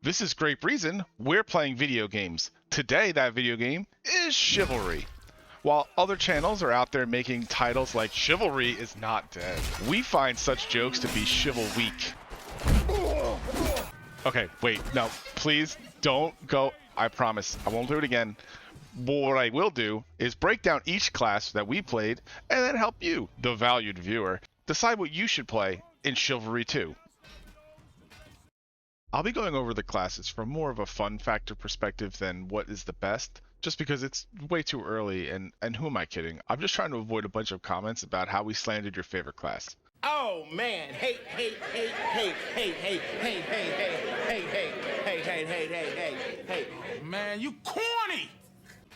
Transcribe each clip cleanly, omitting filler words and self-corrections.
This is great reason we're playing video games. Today, that video game is Chivalry. While other channels are out there making titles like Chivalry is not dead, we find such jokes to be chival-weak. Okay, wait, no, please don't go. I promise, I won't do it again. What I will do is break down each class that we played and then help you, the valued viewer, decide what you should play in Chivalry 2. I'll be going over the classes from more of a fun factor perspective than what is the best, just because it's way too early, and who am I kidding? I'm just trying to avoid a bunch of comments about how we slandered your favorite class. Oh man, hey, man, you corny!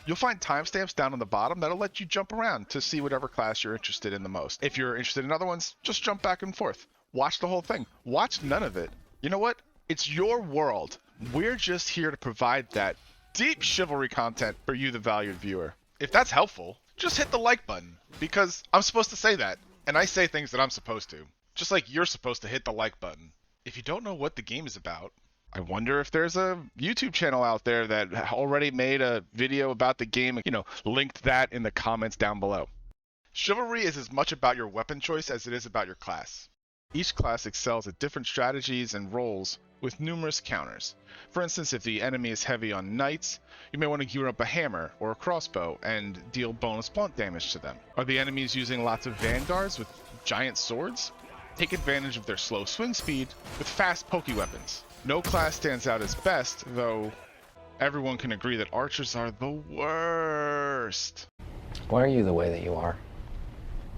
You'll find timestamps down on the bottom that'll let you jump around to see whatever class you're interested in the most. If you're interested in other ones, just jump back and forth. Watch the whole thing. Watch none of it. You know what? It's your world. We're just here to provide that deep chivalry content for you, the valued viewer. If that's helpful, just hit the like button, because I'm supposed to say that, and I say things that I'm supposed to. Just like you're supposed to hit the like button. If you don't know what the game is about, I wonder if there's a YouTube channel out there that already made a video about the game, linked that in the comments down below. Chivalry is as much about your weapon choice as it is about your class. Each class excels at different strategies and roles with numerous counters. For instance, if the enemy is heavy on knights, you may want to gear up a hammer or a crossbow and deal bonus blunt damage to them. Are the enemies using lots of Vanguards with giant swords? Take advantage of their slow swing speed with fast pokey weapons. No class stands out as best, though everyone can agree that archers are the worst. Why are you the way that you are?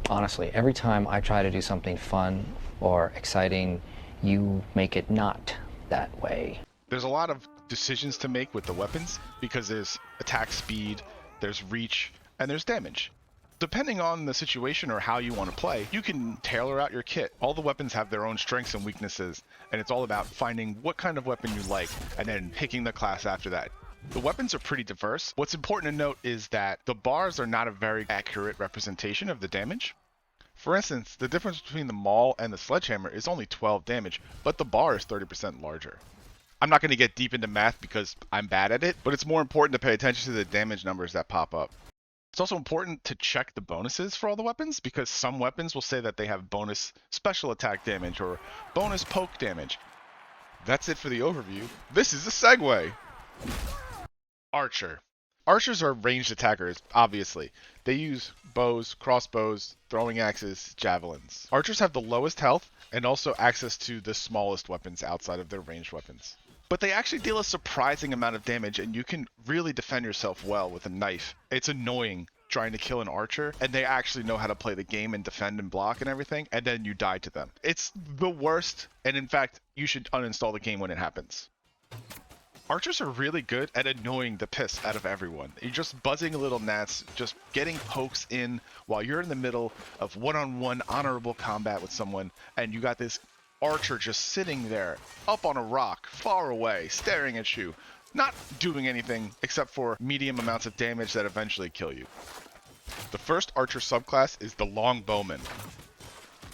Honestly, every time I try to do something fun or exciting, you make it not that way. There's a lot of decisions to make with the weapons because there's attack speed, there's reach, and there's damage. Depending on the situation or how you want to play, you can tailor out your kit. All the weapons have their own strengths and weaknesses, and it's all about finding what kind of weapon you like and then picking the class after that. The weapons are pretty diverse. What's important to note is that the bars are not a very accurate representation of the damage. For instance, the difference between the maul and the sledgehammer is only 12 damage, but the bar is 30% larger. I'm not going to get deep into math because I'm bad at it, but it's more important to pay attention to the damage numbers that pop up. It's also important to check the bonuses for all the weapons, because some weapons will say that they have bonus special attack damage or bonus poke damage. That's it for the overview. This is a segue. Archer. Archers are ranged attackers, obviously. They use bows, crossbows, throwing axes, javelins. Archers have the lowest health and also access to the smallest weapons outside of their ranged weapons. But they actually deal a surprising amount of damage, and you can really defend yourself well with a knife. It's annoying trying to kill an archer, and they actually know how to play the game and defend and block and everything, and then you die to them. It's the worst, and in fact, you should uninstall the game when it happens. Archers are really good at annoying the piss out of everyone. You're just buzzing little gnats, just getting pokes in while you're in the middle of one-on-one honorable combat with someone, and you got this archer just sitting there, up on a rock, far away, staring at you, not doing anything except for medium amounts of damage that eventually kill you. The first archer subclass is the longbowman.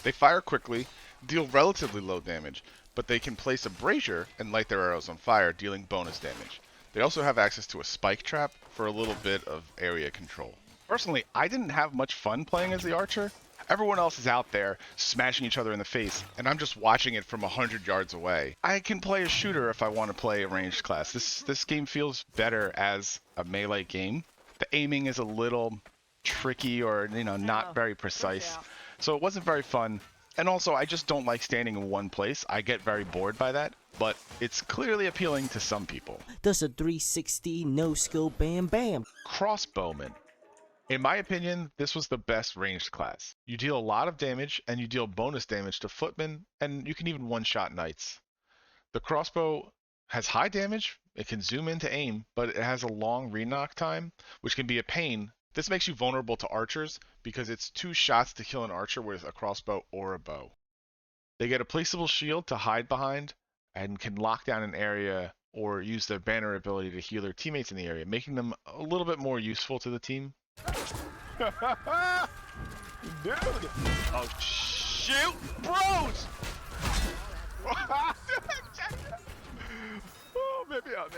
They fire quickly, deal relatively low damage, but they can place a brazier and light their arrows on fire, dealing bonus damage. They also have access to a spike trap for a little bit of area control. Personally, I didn't have much fun playing as the archer. Everyone else is out there smashing each other in the face, and I'm just watching it from 100 yards away. I can play a shooter if I want to play a ranged class. This game feels better as a melee game. The aiming is a little tricky or, not very precise. So it wasn't very fun. And also, I just don't like standing in one place. I get very bored by that, but it's clearly appealing to some people. Does a 360 no-scope bam bam. Crossbowman. In my opinion, this was the best ranged class. You deal a lot of damage, and you deal bonus damage to footmen, and you can even one-shot knights. The crossbow has high damage, it can zoom in to aim, but it has a long re-knock time, which can be a pain. This makes you vulnerable to archers because it's 2 shots to kill an archer with a crossbow or a bow. They get a placeable shield to hide behind and can lock down an area or use their banner ability to heal their teammates in the area, making them a little bit more useful to the team. Dude! Oh, shoot! Bros!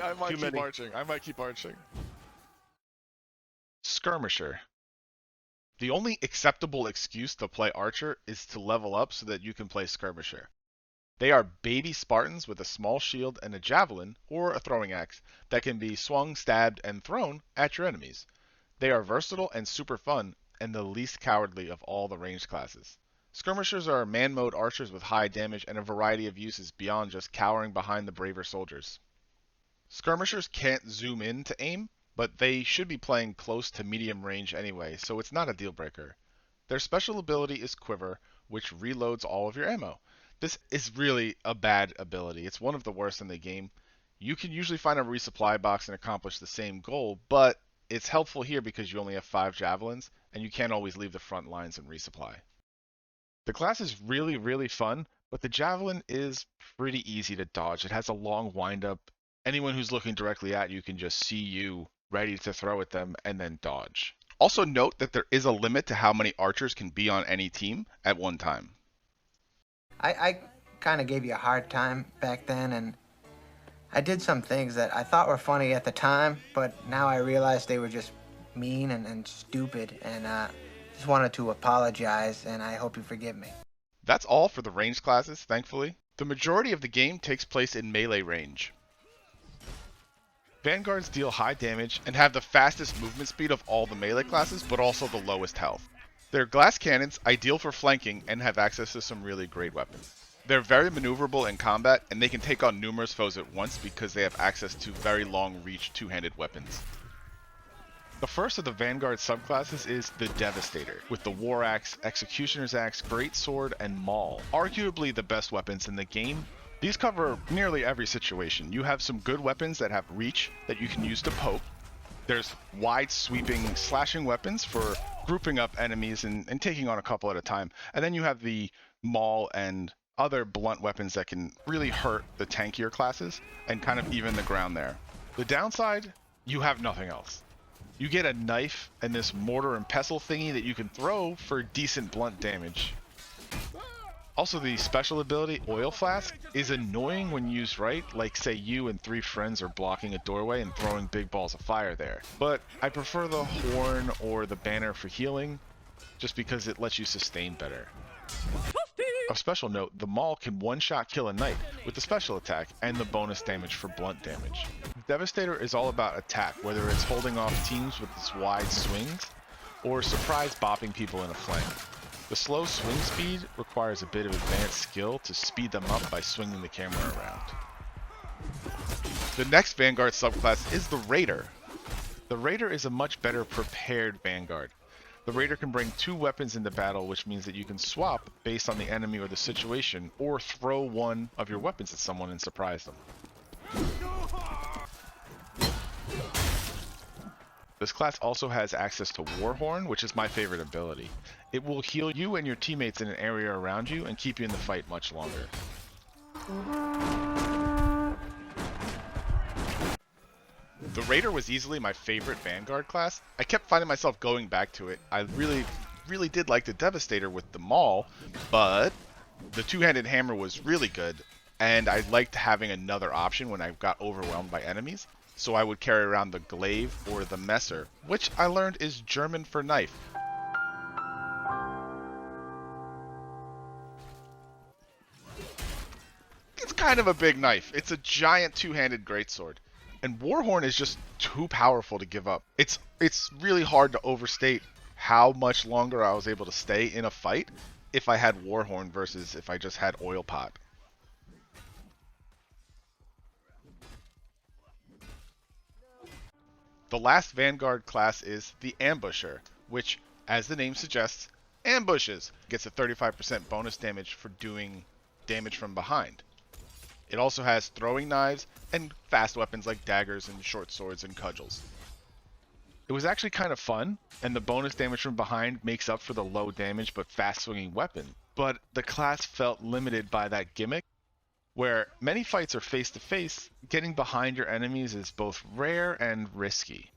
I might Too keep many. marching. I might keep marching. Skirmisher. The only acceptable excuse to play Archer is to level up so that you can play Skirmisher. They are baby Spartans with a small shield and a javelin, or a throwing axe, that can be swung, stabbed, and thrown at your enemies. They are versatile and super fun, and the least cowardly of all the ranged classes. Skirmishers are man-mode archers with high damage and a variety of uses beyond just cowering behind the braver soldiers. Skirmishers can't zoom in to aim, but they should be playing close to medium range anyway, so it's not a deal breaker. Their special ability is Quiver, which reloads all of your ammo. This is really a bad ability. It's one of the worst in the game. You can usually find a resupply box and accomplish the same goal, but it's helpful here because you only have 5 javelins, and you can't always leave the front lines and resupply. The class is really fun, but the javelin is pretty easy to dodge. It has a long windup. Anyone who's looking directly at you can just see you ready to throw at them and then dodge. Also note that there is a limit to how many archers can be on any team at one time. I kind of gave you a hard time back then, and I did some things that I thought were funny at the time, but now I realize they were just mean and stupid, and just wanted to apologize, and I hope you forgive me. That's all for the ranged classes, thankfully. The majority of the game takes place in melee range. Vanguards deal high damage and have the fastest movement speed of all the melee classes, but also the lowest health. They're glass cannons, ideal for flanking, and have access to some really great weapons. They're very maneuverable in combat, and they can take on numerous foes at once because they have access to very long-reach two-handed weapons. The first of the Vanguard subclasses is the Devastator, with the War Axe, Executioner's Axe, Greatsword, and Maul, arguably the best weapons in the game. These cover nearly every situation. You have some good weapons that have reach that you can use to poke. There's wide sweeping slashing weapons for grouping up enemies and taking on a couple at a time. And then you have the Maul and other blunt weapons that can really hurt the tankier classes and kind of even the ground there. The downside, you have nothing else. You get a knife and this mortar and pestle thingy that you can throw for decent blunt damage. Also, the special ability, Oil Flask, is annoying when used right, like say you and 3 friends are blocking a doorway and throwing big balls of fire there. But I prefer the Horn or the Banner for healing, just because it lets you sustain better. Of special note, the Maul can one-shot kill a knight with the special attack and the bonus damage for blunt damage. Devastator is all about attack, whether it's holding off teams with its wide swings, or surprise bopping people in a flank. The slow swing speed requires a bit of advanced skill to speed them up by swinging the camera around. The next Vanguard subclass is the Raider. The Raider is a much better prepared Vanguard. The Raider can bring 2 weapons into battle, which means that you can swap based on the enemy or the situation, or throw one of your weapons at someone and surprise them. This class also has access to Warhorn, which is my favorite ability. It will heal you and your teammates in an area around you and keep you in the fight much longer. The Raider was easily my favorite Vanguard class. I kept finding myself going back to it. I really did like the Devastator with the Maul, but the two-handed hammer was really good, and I liked having another option when I got overwhelmed by enemies. So I would carry around the glaive or the messer, which I learned is German for knife. It's kind of a big knife. It's a giant two-handed greatsword. And Warhorn is just too powerful to give up. It's really hard to overstate how much longer I was able to stay in a fight if I had Warhorn versus if I just had Oil Pot. The last Vanguard class is the Ambusher, which, as the name suggests, ambushes. Gets a 35% bonus damage for doing damage from behind. It also has throwing knives and fast weapons like daggers and short swords and cudgels. It was actually kind of fun, and the bonus damage from behind makes up for the low damage but fast swinging weapon. But the class felt limited by that gimmick, where many fights are face-to-face, getting behind your enemies is both rare and risky.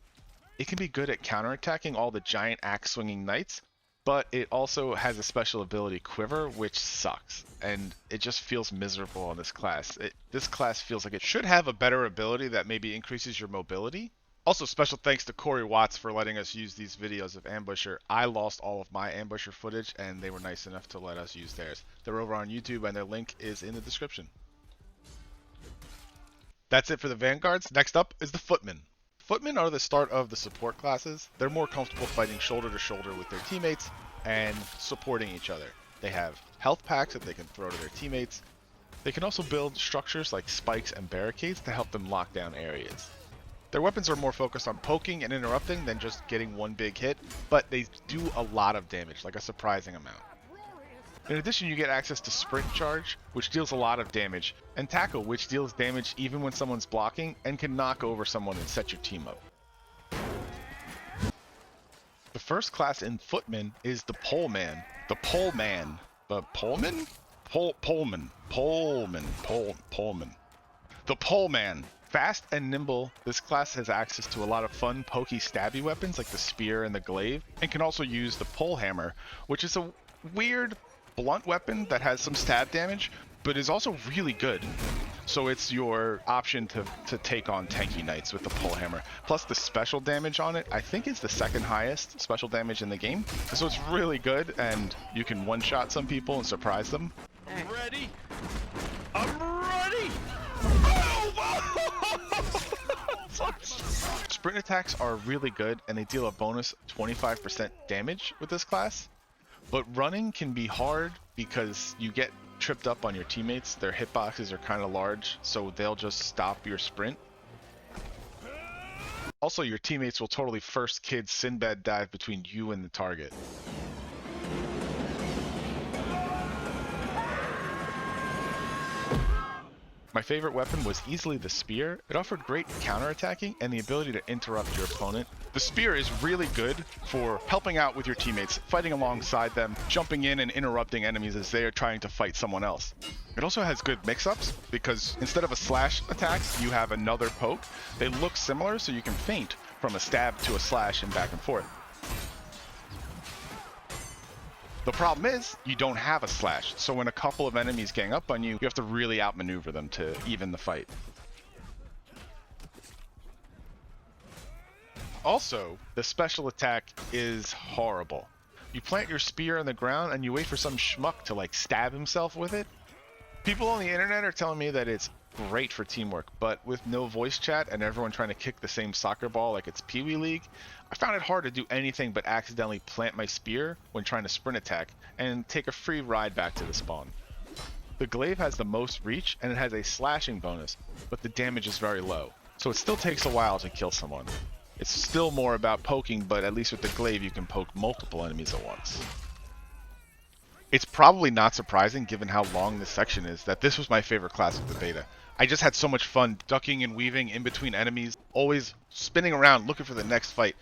It can be good at counterattacking all the giant axe-swinging knights, but it also has a special ability, Quiver, which sucks, and it just feels miserable on this class. This class feels like it should have a better ability that maybe increases your mobility. Also, special thanks to Corey Watts for letting us use these videos of Ambusher. I lost all of my Ambusher footage, and they were nice enough to let us use theirs. They're over on YouTube, and their link is in the description. That's it for the Vanguards. Next up is the Footmen. Footmen are the start of the support classes. They're more comfortable fighting shoulder to shoulder with their teammates and supporting each other. They have health packs that they can throw to their teammates. They can also build structures like spikes and barricades to help them lock down areas. Their weapons are more focused on poking and interrupting than just getting one big hit, but they do a lot of damage, like a surprising amount. In addition, you get access to Sprint Charge, which deals a lot of damage, and Tackle, which deals damage even when someone's blocking and can knock over someone and set your team up. The first class in Footman is the Poleman. The Poleman. The Poleman? Poleman. The Poleman. Fast and nimble, this class has access to a lot of fun pokey stabby weapons like the spear and the glaive, and can also use the polehammer, which is a weird blunt weapon that has some stab damage, but is also really good. So it's your option to take on tanky knights with the polehammer. Plus the special damage on it, I think is the second highest special damage in the game. So it's really good, and you can one-shot some people and surprise them. I'm ready. I'm ready. Sprint attacks are really good, and they deal a bonus 25% damage with this class. But running can be hard because you get tripped up on your teammates. Their hitboxes are kind of large, so they'll just stop your sprint. Also, your teammates will totally first kid Sinbad dive between you and the target. My favorite weapon was easily the spear. It offered great counterattacking and the ability to interrupt your opponent. The spear is really good for helping out with your teammates, fighting alongside them, jumping in and interrupting enemies as they are trying to fight someone else. It also has good mix-ups because instead of a slash attack, you have another poke. They look similar, so you can feint from a stab to a slash and back and forth. The problem is, you don't have a slash, so when a couple of enemies gang up on you, you have to really outmaneuver them to even the fight. Also, the special attack is horrible. You plant your spear in the ground and you wait for some schmuck to like stab himself with it. People on the internet are telling me that it's great for teamwork, but with no voice chat and everyone trying to kick the same soccer ball like it's Pee Wee League, I found it hard to do anything but accidentally plant my spear when trying to sprint attack and take a free ride back to the spawn. The glaive has the most reach and it has a slashing bonus, but the damage is very low, so it still takes a while to kill someone. It's still more about poking, but at least with the glaive you can poke multiple enemies at once. It's probably not surprising, given how long this section is, that this was my favorite class of the beta. I just had so much fun ducking and weaving in between enemies, always spinning around looking for the next fight,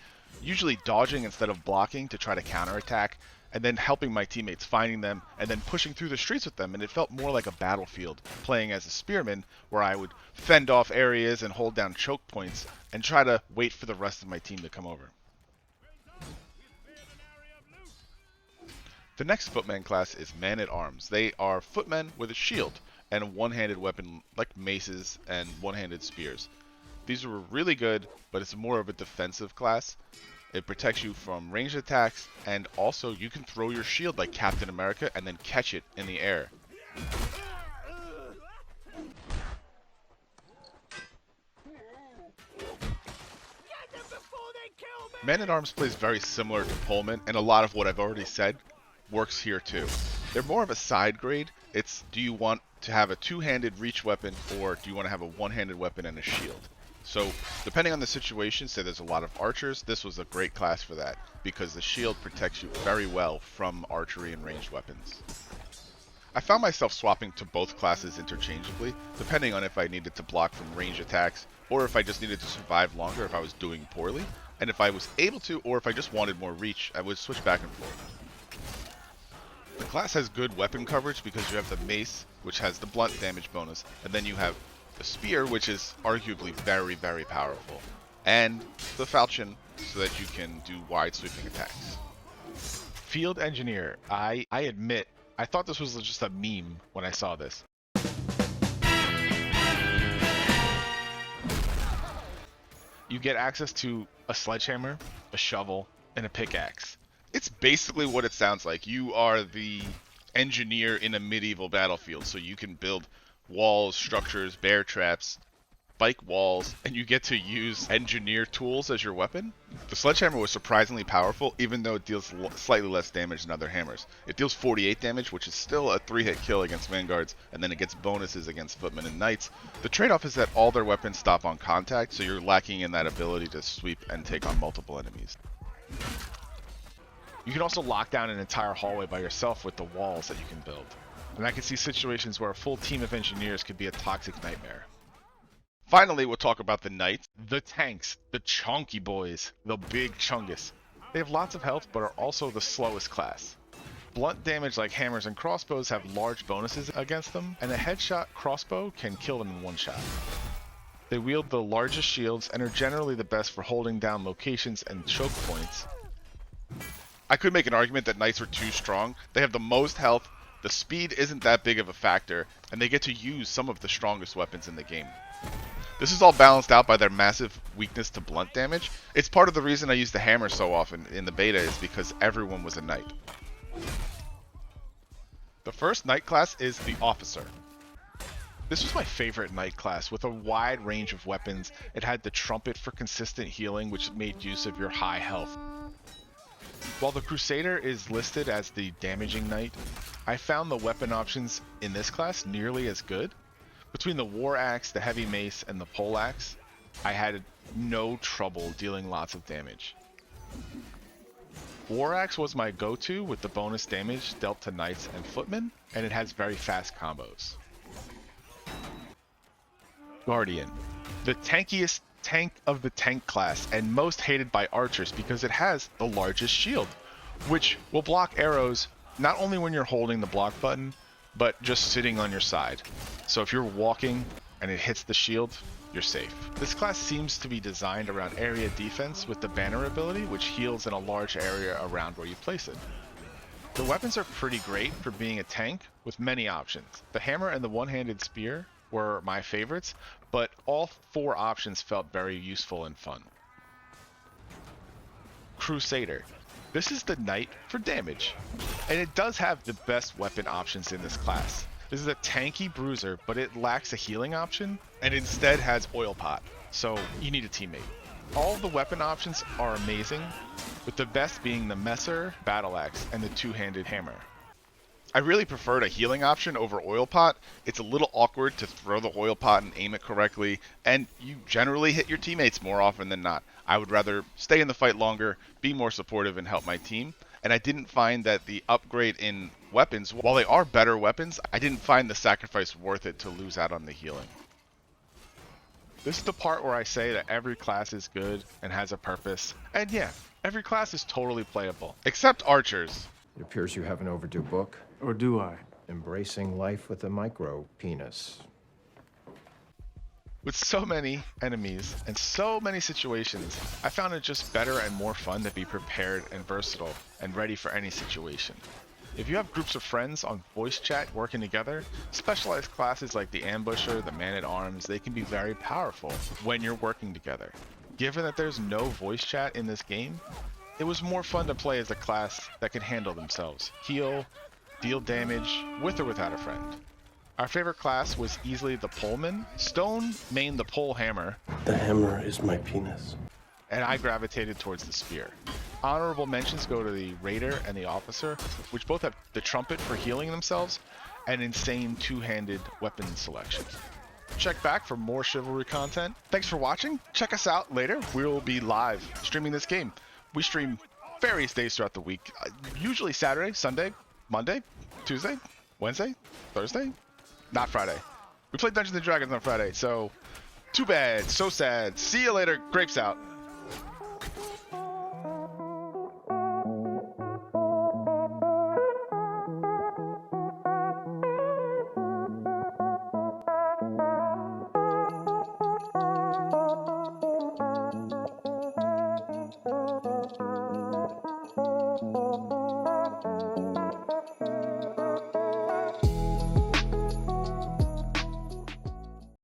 usually dodging instead of blocking to try to counterattack, and then helping my teammates, finding them, and then pushing through the streets with them, and it felt more like a battlefield, playing as a spearman, where I would fend off areas and hold down choke points, and try to wait for the rest of my team to come over. The next Footman class is Man-at-Arms. They are footmen with a shield and a one-handed weapon like maces and one-handed spears. These were really good, but it's more of a defensive class. It protects you from ranged attacks, and also you can throw your shield like Captain America and then catch it in the air. Man-at-Arms plays very similar to Poleman, and a lot of what I've already said works here too. They're more of a side grade. It's, do you want to have a two-handed reach weapon, or do you want to have a one-handed weapon and a shield? So depending on the situation, say there's a lot of archers, this was a great class for that, because the shield protects you very well from archery and ranged weapons. I found myself swapping to both classes interchangeably, depending on if I needed to block from ranged attacks, or if I just needed to survive longer if I was doing poorly, and if I was able to, or if I just wanted more reach, I would switch back and forth. The class has good weapon coverage because you have the mace, which has the blunt damage bonus, and then you have the spear, which is arguably very, very powerful, and the falchion, so that you can do wide sweeping attacks. Field Engineer. I admit, I thought this was just a meme when I saw this. You get access to a sledgehammer, a shovel, and a pickaxe. It's basically what it sounds like. You are the engineer in a medieval battlefield, so you can build walls, structures, bear traps, spike walls, and you get to use engineer tools as your weapon. The sledgehammer was surprisingly powerful, even though it deals slightly less damage than other hammers. It deals 48 damage, which is still a 3-hit kill against Vanguards, and then it gets bonuses against Footmen and Knights. The trade-off is that all their weapons stop on contact, so you're lacking in that ability to sweep and take on multiple enemies. You can also lock down an entire hallway by yourself with the walls that you can build. And I can see situations where a full team of engineers could be a toxic nightmare. Finally, we'll talk about the Knights, the tanks, the chunky boys, the big chungus. They have lots of health, but are also the slowest class. Blunt damage like hammers and crossbows have large bonuses against them, and a headshot crossbow can kill them in one shot. They wield the largest shields and are generally the best for holding down locations and choke points. I could make an argument that Knights are too strong. They have the most health, the speed isn't that big of a factor, and they get to use some of the strongest weapons in the game. This is all balanced out by their massive weakness to blunt damage. It's part of the reason I use the hammer so often in the beta is because everyone was a knight. The first knight class is the officer. This was my favorite knight class with a wide range of weapons. It had the trumpet for consistent healing, which made use of your high health. While the Crusader is listed as the damaging knight, I found the weapon options in this class nearly as good. Between the war axe, the heavy mace, and the pole axe, I had no trouble dealing lots of damage. War axe was my go-to with the bonus damage dealt to knights and footmen, and it has very fast combos. Guardian, the tankiest tank of the tank class and most hated by archers because it has the largest shield, which will block arrows not only when you're holding the block button, but just sitting on your side. So if you're walking and it hits the shield, you're safe. This class seems to be designed around area defense with the banner ability, which heals in a large area around where you place it. The weapons are pretty great for being a tank with many options. The hammer and the one-handed spear were my favorites, but all 4 options felt very useful and fun. Crusader. This is the knight for damage, and it does have the best weapon options in this class. This is a tanky bruiser, but it lacks a healing option, and instead has oil pot, so you need a teammate. All the weapon options are amazing, with the best being the Messer, battle axe, and the two-handed hammer. I really preferred a healing option over oil pot. It's a little awkward to throw the oil pot and aim it correctly, and you generally hit your teammates more often than not. I would rather stay in the fight longer, be more supportive, and help my team. And I didn't find that the upgrade in weapons, while they are better weapons, I didn't find the sacrifice worth it to lose out on the healing. This is the part where I say that every class is good and has a purpose. And yeah, every class is totally playable, except archers. It appears you have an overdue book. Or do I? Embracing Life with a Micro Penis. With so many enemies and so many situations, I found it just better and more fun to be prepared and versatile and ready for any situation. If you have groups of friends on voice chat working together, specialized classes like the Ambusher, the Man-at-Arms, they can be very powerful when you're working together. Given that there's no voice chat in this game, it was more fun to play as a class that can handle themselves, heal, deal damage, with or without a friend. Our favorite class was easily the poleman. Stone mained the polehammer. The hammer is my penis. And I gravitated towards the spear. Honorable mentions go to the raider and the officer, which both have the trumpet for healing themselves and insane two-handed weapon selection. Check back for more Chivalry content. Thanks for watching. Check us out later. We'll be live streaming this game. We stream various days throughout the week, usually Saturday, Sunday, Monday, Tuesday, Wednesday, Thursday, not Friday. We played Dungeons & Dragons on Friday, so too bad, so sad. See you later. Grapes out.